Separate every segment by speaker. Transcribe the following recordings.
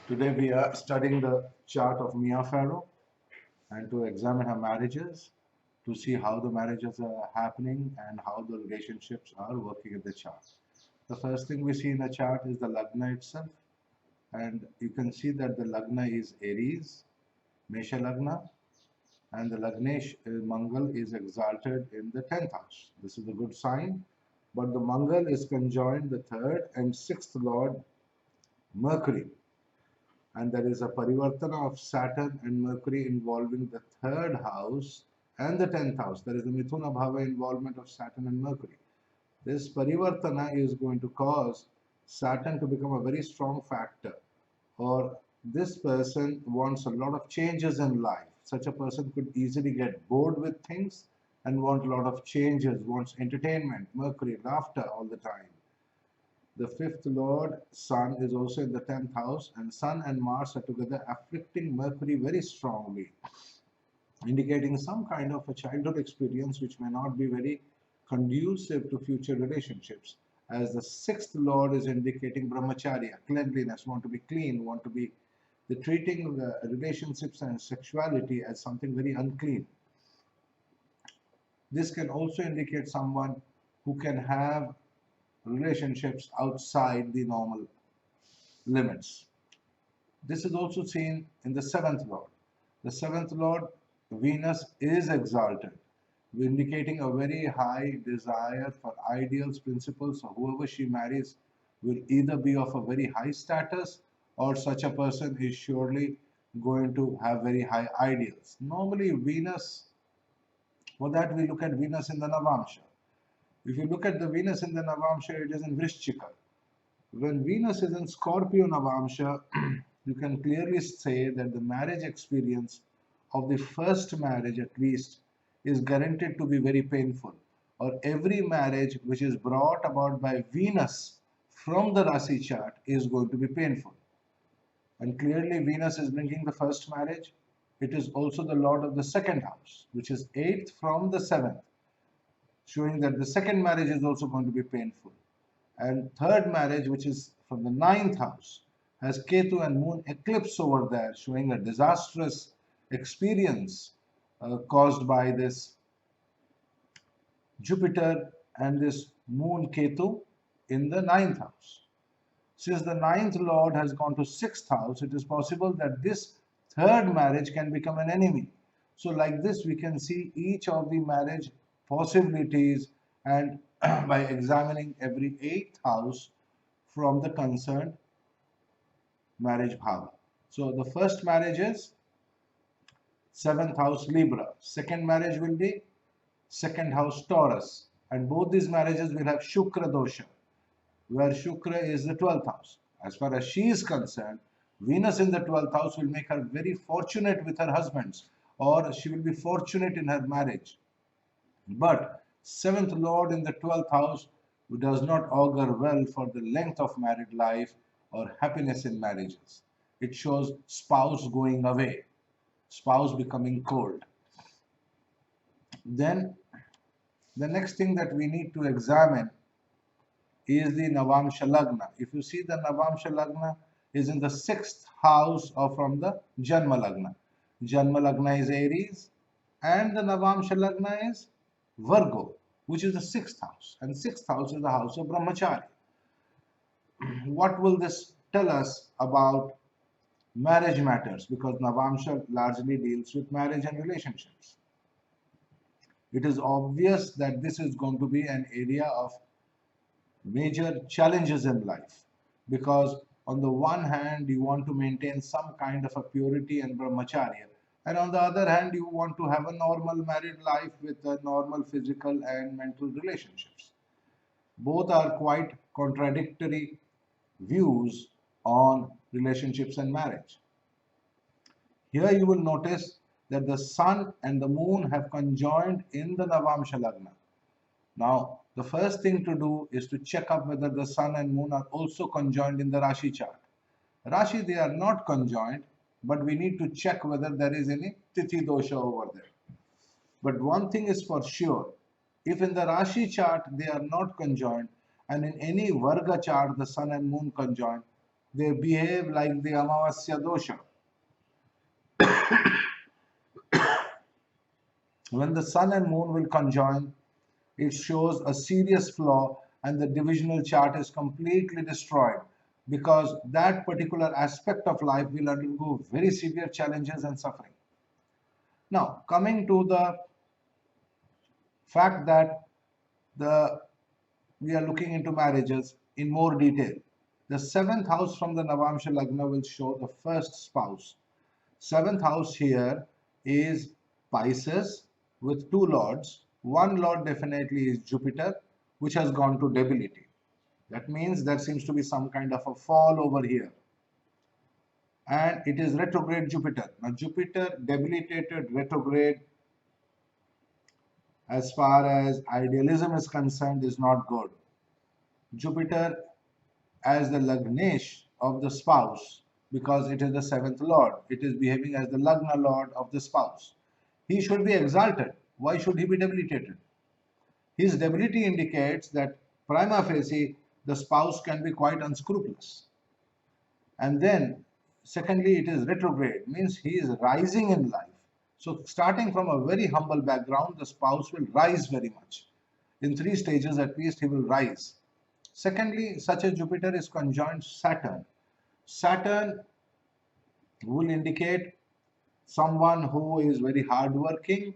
Speaker 1: Today we are studying the chart of Mia Farrow and to examine her marriages, to see how the marriages are happening and how the relationships are working in the chart. The first thing we see in the chart is the Lagna itself, and you can see that the Lagna is Aries, Mesha Lagna, and the Lagnesh Mangal is exalted in the 10th house. This is a good sign, but the Mangal is conjoined the 3rd and 6th Lord Mercury, and there is a parivartana of Saturn and Mercury involving the 3rd house and the 10th house. There is a Mithuna Bhava involvement of Saturn and Mercury. This parivartana is going to cause Saturn to become a very strong factor, or this person wants a lot of changes in life. Such a person could easily get bored with things and want a lot of changes, wants entertainment, Mercury, laughter all the time. The 5th Lord, Sun, is also in the 10th house, and Sun and Mars are together afflicting Mercury very strongly, indicating some kind of a childhood experience which may not be very conducive to future relationships. As the 6th Lord is indicating brahmacharya, cleanliness, want to be clean, want to be the treating the relationships and sexuality as something very unclean. This can also indicate someone who can have relationships outside the normal limits. This is also seen in the 7th Lord. The 7th Lord, Venus, is exalted, indicating a very high desire for ideals, principles. So whoever she marries will either be of a very high status, or such a person is surely going to have very high ideals. Normally Venus, for that we look at Venus in the Navamsa. If you look at the Venus in the Navamsa, it is in Vrishchika. When Venus is in Scorpio Navamsa, you can clearly say that the marriage experience of the first marriage at least is guaranteed to be very painful, or every marriage which is brought about by Venus from the Rasi chart is going to be painful. And clearly Venus is bringing the first marriage. It is also the lord of the 2nd house, which is 8th from the 7th, showing that the second marriage is also going to be painful. And third marriage, which is from the 9th house, has Ketu and Moon eclipse over there, showing a disastrous experience caused by this Jupiter and this Moon Ketu in the 9th house. Since the 9th Lord has gone to 6th house, it is possible that this third marriage can become an enemy. So like this, we can see each of the marriage possibilities, and by examining every 8th house from the concerned marriage bhava. So the first marriage is 7th house Libra. Second marriage will be 2nd house Taurus. And both these marriages will have Shukra dosha, where Shukra is the 12th house. As far as she is concerned, Venus in the 12th house will make her very fortunate with her husbands, or she will be fortunate in her marriage. But 7th Lord in the 12th house does not augur well for the length of married life or happiness in marriages. It shows spouse going away, spouse becoming cold. Then the next thing that we need to examine is the Navamsha Lagna. If you see, the Navamsha Lagna is in the 6th house or from the Janma Lagna. Janma Lagna is Aries, and the Navamsha Lagna is Virgo, which is the 6th house, and 6th house is the house of Brahmacharya. What will this tell us about marriage matters? Because Navamsha largely deals with marriage and relationships. It is obvious that this is going to be an area of major challenges in life, because on the one hand you want to maintain some kind of a purity and brahmacharya, and on the other hand you want to have a normal married life with a normal physical and mental relationships. Both are quite contradictory views on relationships and marriage. Here you will notice that the sun and the moon have conjoined in the Navamsha Lagna. Now, the first thing to do is to check up whether the sun and moon are also conjoined in the Rashi chart. Rashi, they are not conjoined, but we need to check whether there is any Tithi dosha over there. But one thing is for sure, if in the Rashi chart they are not conjoined, and in any Varga chart the sun and moon conjoined, they behave like the Amavasya dosha. When the sun and moon will conjoin, it shows a serious flaw and the divisional chart is completely destroyed because that particular aspect of life will undergo very severe challenges and suffering. Now, coming to the fact that the we are looking into marriages in more detail. The seventh house from the Navamsha Lagna will show the first spouse. Seventh house here is Pisces with two lords. One lord definitely is Jupiter, which has gone to debility. That means there seems to be some kind of a fall over here. And it is retrograde Jupiter. Now, Jupiter debilitated retrograde, as far as idealism is concerned, is not good. Jupiter as the Lagnesh of the spouse, because it is the seventh lord. It is behaving as the Lagna lord of the spouse. He should be exalted. Why should he be debilitated? His debility indicates that prima facie the spouse can be quite unscrupulous. And then, secondly, it is retrograde, means he is rising in life. So, starting from a very humble background, the spouse will rise very much. In 3 stages at least, he will rise. Secondly, such a Jupiter is conjoined Saturn. Saturn will indicate someone who is very hardworking,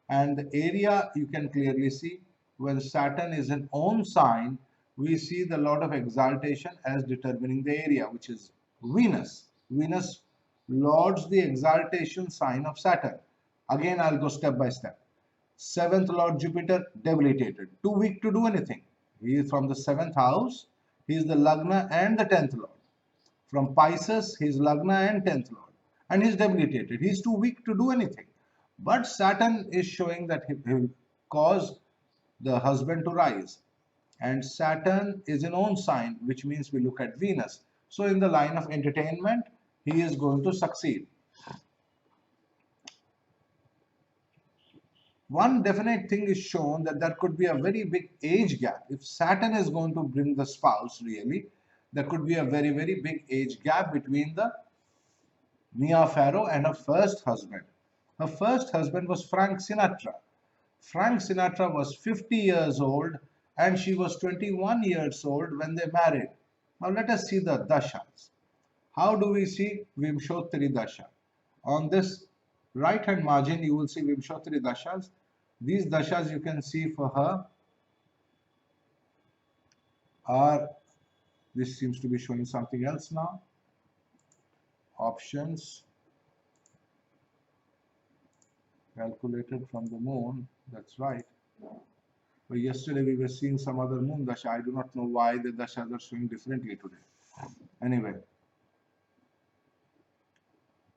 Speaker 1: and the area you can clearly see when Saturn is in own sign, we see the lot of exaltation as determining the area, which is Venus. Venus lords the exaltation sign of Saturn. Again, I'll go step by step. Seventh lord Jupiter debilitated, too weak to do anything. He is from the seventh house. He is the Lagna and the 10th lord. From Pisces, he is Lagna and 10th lord. And he is debilitated. He is too weak to do anything. But Saturn is showing that he will cause the husband to rise. And Saturn is an own sign, which means we look at Venus. So in the line of entertainment, he is going to succeed. One definite thing is shown that there could be a very big age gap. If Saturn is going to bring the spouse, really, there could be a very, very big age gap between the Mia Farrow and her first husband. Her first husband was Frank Sinatra. Frank Sinatra was 50 years old and she was 21 years old when they married. Now let us see the dashas. How do we see Vimshottari dasha? On this right hand margin you will see Vimshottari dashas. These dashas you can see for her are, this seems to be showing something else now. Options calculated from the moon, that's right. But yesterday we were seeing some other moon dasha. I do not know why the dashas are showing differently today. Anyway,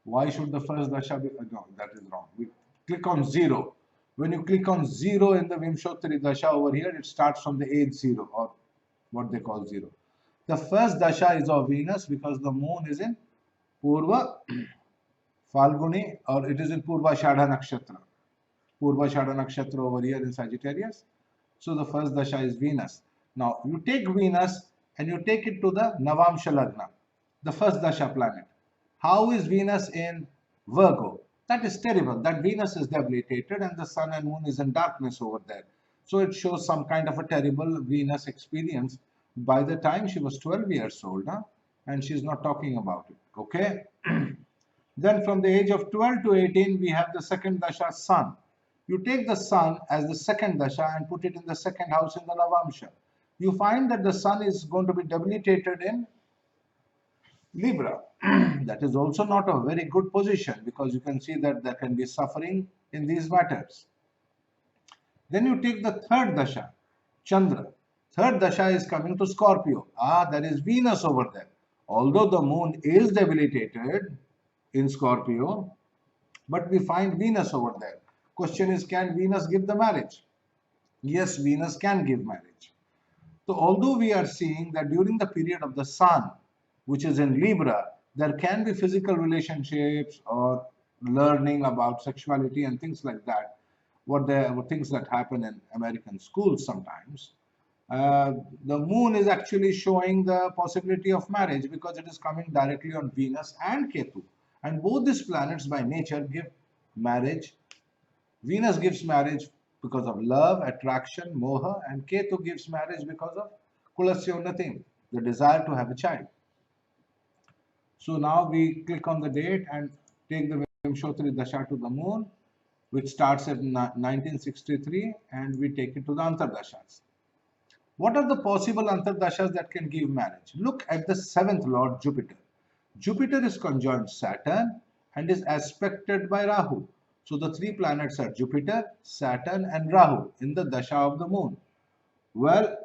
Speaker 1: why should the first dasha be? No, that is wrong. We click on 0. When you click on 0 in the Vimshottari dasha over here, it starts from the age 0 or what they call 0. The first dasha is of Venus because the moon is in Purva Falguni, or it is in Purva Shadha Nakshatra. Purva Shadha Nakshatra over here in Sagittarius. So the first dasha is Venus. Now you take Venus and you take it to the Navamsha Lagna, the first dasha planet. How is Venus in Virgo? That is terrible. That Venus is debilitated and the sun and moon is in darkness over there. So it shows some kind of a terrible Venus experience by the time she was 12 years old. And she's not talking about it. Okay. Then from the age of 12 to 18, we have the second dasha, sun. You take the sun as the second dasha and put it in the second house in the Navamsha. You find that the sun is going to be debilitated in Libra. That is also not a very good position because you can see that there can be suffering in these matters. Then you take the third dasha, Chandra. Third dasha is coming to Scorpio. There is Venus over there. Although the moon is debilitated in Scorpio, but we find Venus over there. Question is, can Venus give the marriage? Yes, Venus can give marriage. So although we are seeing that during the period of the sun, which is in Libra, there can be physical relationships or learning about sexuality and things like that, what things that happen in American schools sometimes. Uh, the moon is actually showing the possibility of marriage because it is coming directly on Venus and Ketu. And both these planets by nature give marriage. Venus gives marriage because of love, attraction, moha, and Ketu gives marriage because of kulasyonatim, the desire to have a child. So now we click on the date and take the Vimshotri Dasha to the moon, which starts at 1963, and we take it to the Antardashas. What are the possible Antardashas that can give marriage? Look at the seventh lord, Jupiter. Jupiter is conjoined Saturn and is aspected by Rahu. So the three planets are Jupiter, Saturn and Rahu in the Dasha of the moon. Well,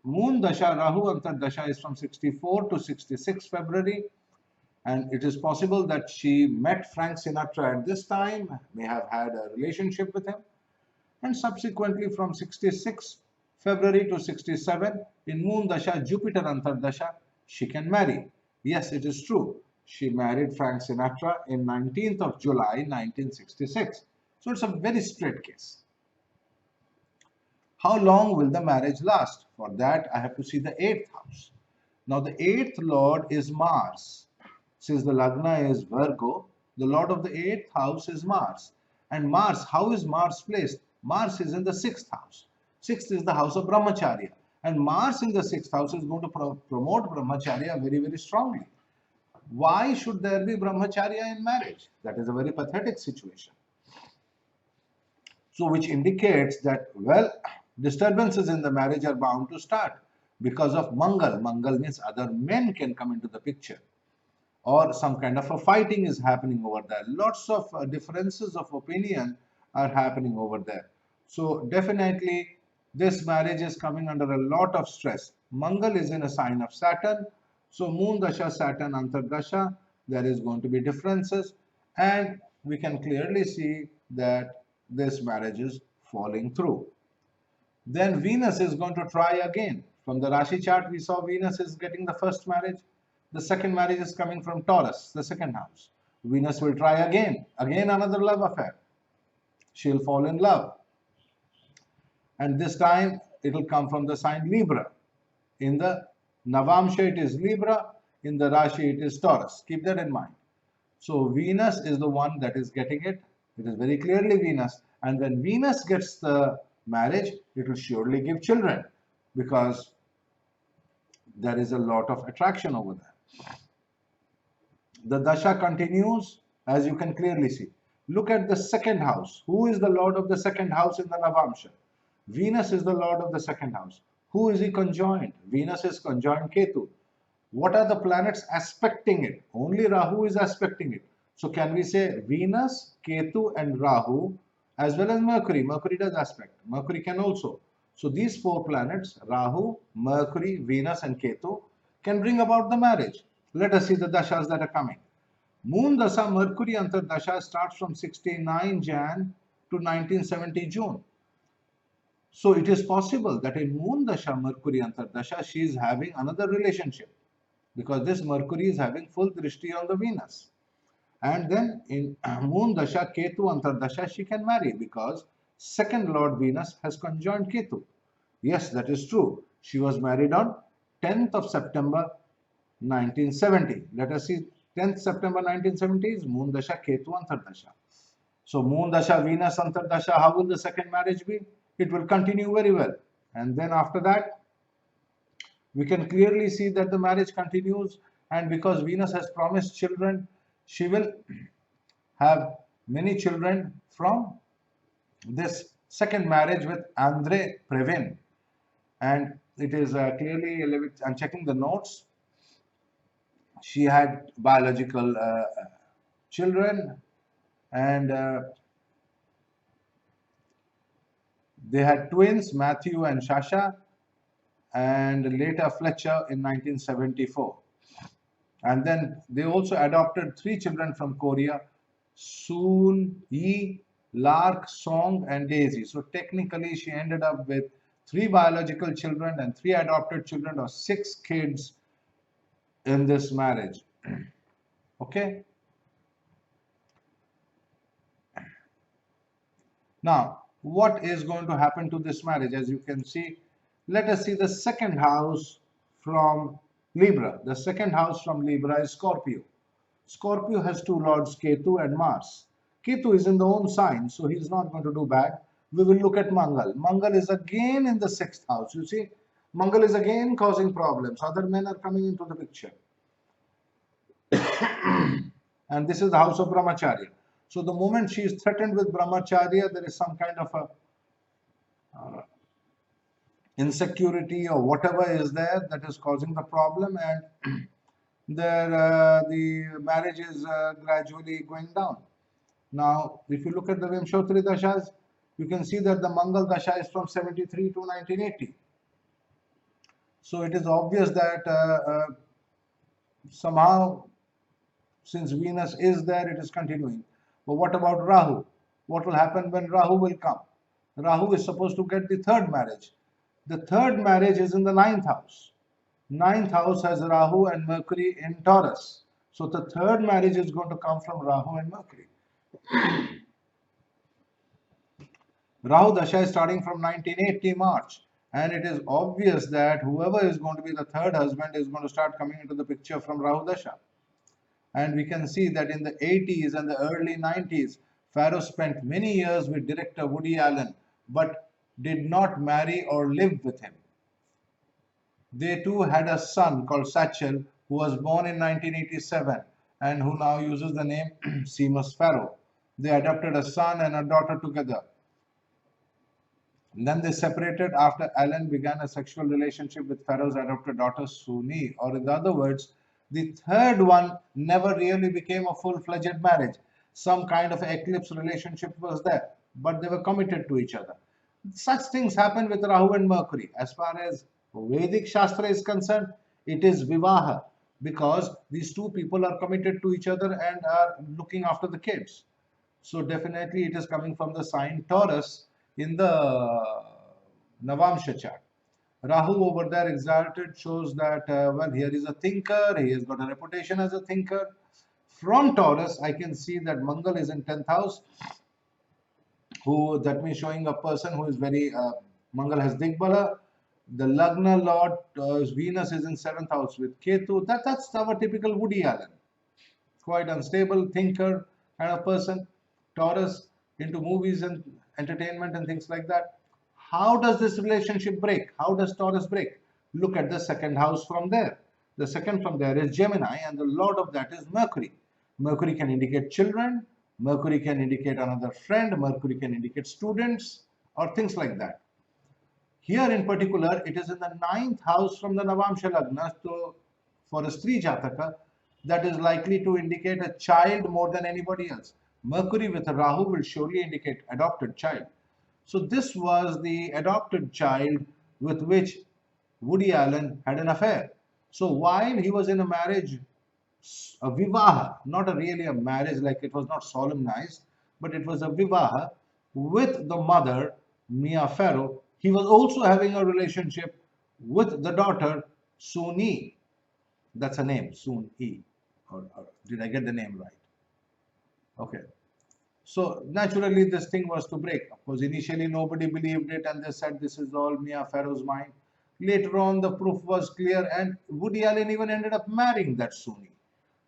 Speaker 1: moon Dasha, Rahu Antardasha is from 64 to 66 February, and it is possible that she met Frank Sinatra at this time, may have had a relationship with him, and subsequently from 66 February to 67 in Moon Dasha, Jupiter Antardasha, she can marry. Yes, it is true. She married Frank Sinatra in 19th of July 1966. So it's a very straight case. How long will the marriage last? For that, I have to see the 8th house. Now, the 8th lord is Mars. Since the Lagna is Virgo, the lord of the 8th house is Mars. And Mars, how is Mars placed? Mars is in the 6th house. 6th is the house of Brahmacharya. And Mars in the 6th house is going to promote Brahmacharya very, very strongly. Why should there be Brahmacharya in marriage? That is a very pathetic situation. So, which indicates that, well, disturbances in the marriage are bound to start because of Mangal. Mangal means other men can come into the picture, or some kind of a fighting is happening over there. Lots of differences of opinion are happening over there. So, definitely, this marriage is coming under a lot of stress. Mangal is in a sign of Saturn. So, Moon Dasha, Saturn, Antardasha, there is going to be differences, and we can clearly see that this marriage is falling through. Then Venus is going to try again. From the Rashi chart, we saw Venus is getting the first marriage. The second marriage is coming from Taurus, the second house. Venus will try again. Again, another love affair. She'll fall in love. And this time, it will come from the sign Libra. In the Navamsa, it is Libra. In the Rashi, it is Taurus. Keep that in mind. So, Venus is the one that is getting it. It is very clearly Venus. And when Venus gets the marriage, it will surely give children because there is a lot of attraction over there. The Dasha continues, as you can clearly see. Look at the second house. Who is the lord of the second house in the Navamsa? Venus is the lord of the second house. Who is he conjoined? Venus is conjoined Ketu. What are the planets aspecting it? Only Rahu is aspecting it. So can we say Venus, Ketu and Rahu as well as Mercury? Mercury does aspect. Mercury can also. So these four planets, Rahu, Mercury, Venus and Ketu, can bring about the marriage. Let us see the dashas that are coming. Moon Dasha, Mercury Antardasha starts from 69 Jan to 1970 June. So it is possible that in Moon Dasha, Mercury Antardasha, she is having another relationship because this Mercury is having full drishti on the Venus. And then in Moon Dasha, Ketu Antardasha, she can marry because second Lord Venus has conjoined Ketu. Yes, that is true. She was married on 10th of September 1970. Let us see 10th September 1970 is Moon Dasha, Ketu Antardasha. So Moon Dasha, Venus Antardasha, how will the second marriage be? It will continue very well. And then after that, we can clearly see that the marriage continues, and because Venus has promised children, she will have many children from this second marriage with Andrei Previn. And it is clearly, I'm checking the notes, she had biological children, and they had twins, Matthew and Shasha, and later Fletcher in 1974. And then they also adopted 3 children from Korea, Soon, Yi, Lark, Song, and Daisy. So technically, she ended up with 3 biological children and 3 adopted children, or 6 kids in this marriage. Okay. Now, what is going to happen to this marriage? As you can see, Let us see the second house from Libra. The second house from Libra is Scorpio. Scorpio has two lords, Ketu and Mars. Ketu is in the own sign, so he's not going to do bad. We will look at Mangal. Mangal is again in the sixth house. You see, Mangal is again causing problems. Other men are coming into the picture. And this is the house of Brahmacharya. So the moment she is threatened with Brahmacharya, there is some kind of a insecurity or whatever is there that is causing the problem, and the marriage is gradually going down. Now, if you look at the Vimshotri Dashas, you can see that the Mangal Dasha is from 73 to 1980. So it is obvious that somehow, since Venus is there, it is continuing. But what about Rahu? What will happen when Rahu will come? Rahu is supposed to get the third marriage. The third marriage is in the ninth house. Ninth house has Rahu and Mercury in Taurus. So the third marriage is going to come from Rahu and Mercury. Rahu Dasha is starting from 1980 March. And it is obvious that whoever is going to be the third husband is going to start coming into the picture from Rahu Dasha. And we can see that in the 80s and the early 90s, Farrow spent many years with director Woody Allen, but did not marry or live with him. They too had a son called Satchel, who was born in 1987 and who now uses the name Seamus Farrow. They adopted a son and a daughter together. Then they separated after Allen began a sexual relationship with Farrow's adopted daughter Suni, or in other words, the third one never really became a full-fledged marriage. Some kind of eclipse relationship was there, but they were committed to each other. Such things happen with Rahu and Mercury. As far as Vedic Shastra is concerned, it is Vivaha, because these two people are committed to each other and are looking after the kids. So definitely it is coming from the sign Taurus in the Navamsa chart. Rahu over there exalted shows that, well, here is a thinker, he has got a reputation as a thinker. From Taurus, I can see that Mangal is in 10th house, that means showing a person who is very, Mangal has Digbala. The Lagna Lord, Venus is in 7th house with Ketu. That's our typical Woody Allen. Quite unstable, thinker kind of person. Taurus, into movies and entertainment and things like that. How does this relationship break? How does Taurus break? Look at the second house from there. The second from there is Gemini, and the lord of that is Mercury. Mercury can indicate children, Mercury can indicate another friend, Mercury can indicate students, or things like that. Here in particular, it is in the ninth house from the Navamsha Lagna. So for a Stree Jataka, that is likely to indicate a child more than anybody else. Mercury with a Rahu will surely indicate adopted child. So this was the adopted child with which Woody Allen had an affair. So while he was in a marriage, a vivaha, not really a marriage, like it was not solemnized, but it was a vivaha with the mother, Mia Farrow, he was also having a relationship with the daughter, Suni. That's her name, Suni. Or did I get the name right? Okay. So naturally this thing was to break. Of course, initially nobody believed it and they said this is all Mia Farrow's mind. Later on the proof was clear and Woody Allen even ended up marrying that Suni.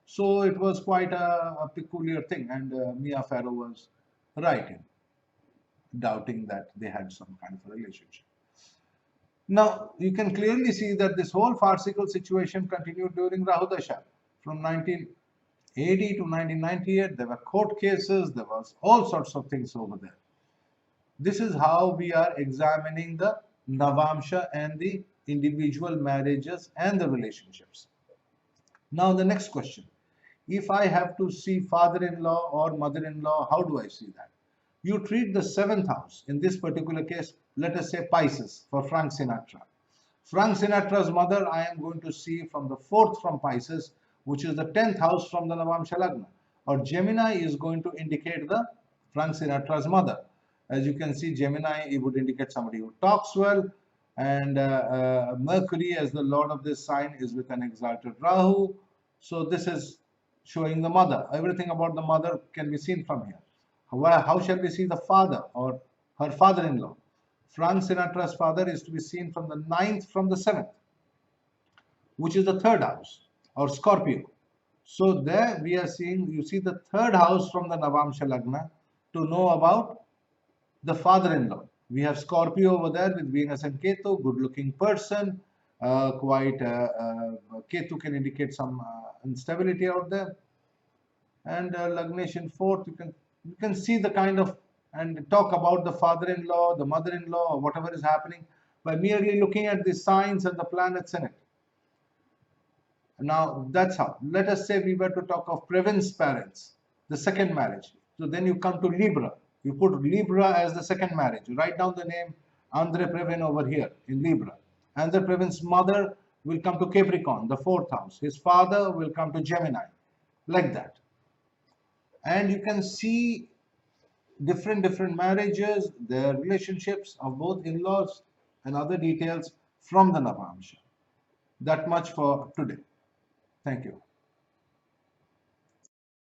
Speaker 1: So it was quite a peculiar thing, and Mia Farrow was right in doubting that they had some kind of a relationship. Now you can clearly see that this whole farcical situation continued during Rahu Dasha. From 1980 to 1998, there were court cases, there was all sorts of things over there. This is how we are examining the Navamsha and the individual marriages and the relationships. Now the next question. If I have to see father-in-law or mother-in-law, how do I see that? You treat the 7th house. In this particular case, let us say Pisces for Frank Sinatra. Frank Sinatra's mother I am going to see from the 4th from Pisces, which is the 10th house from the Navamsha Lagna. Or Gemini is going to indicate the Frank Sinatra's mother. As you can see, Gemini, it would indicate somebody who talks well, and Mercury as the lord of this sign is with an exalted Rahu. So this is showing the mother. Everything about the mother can be seen from here. How shall we see the father or her father-in-law? Frank Sinatra's father is to be seen from the 9th, from the 7th, which is the 3rd house, or Scorpio. So there we are seeing, you see the 3rd house from the Navamsha Lagna to know about the father-in-law. We have Scorpio over there with Venus and Ketu, good-looking person, Ketu can indicate some instability out there. And Lagnation 4th, you can see the kind of, and talk about the father-in-law, the mother-in-law, or whatever is happening by merely looking at the signs and the planets in it. Now that's how. Let us say we were to talk of Previn's parents, the second marriage. So then you come to Libra. You put Libra as the second marriage. You write down the name Andre Previn over here in Libra. Andre Previn's mother will come to Capricorn, the 4th house. His father will come to Gemini, like that. And you can see different marriages, their relationships of both in-laws and other details from the Navamsha. That much for today. Thank you.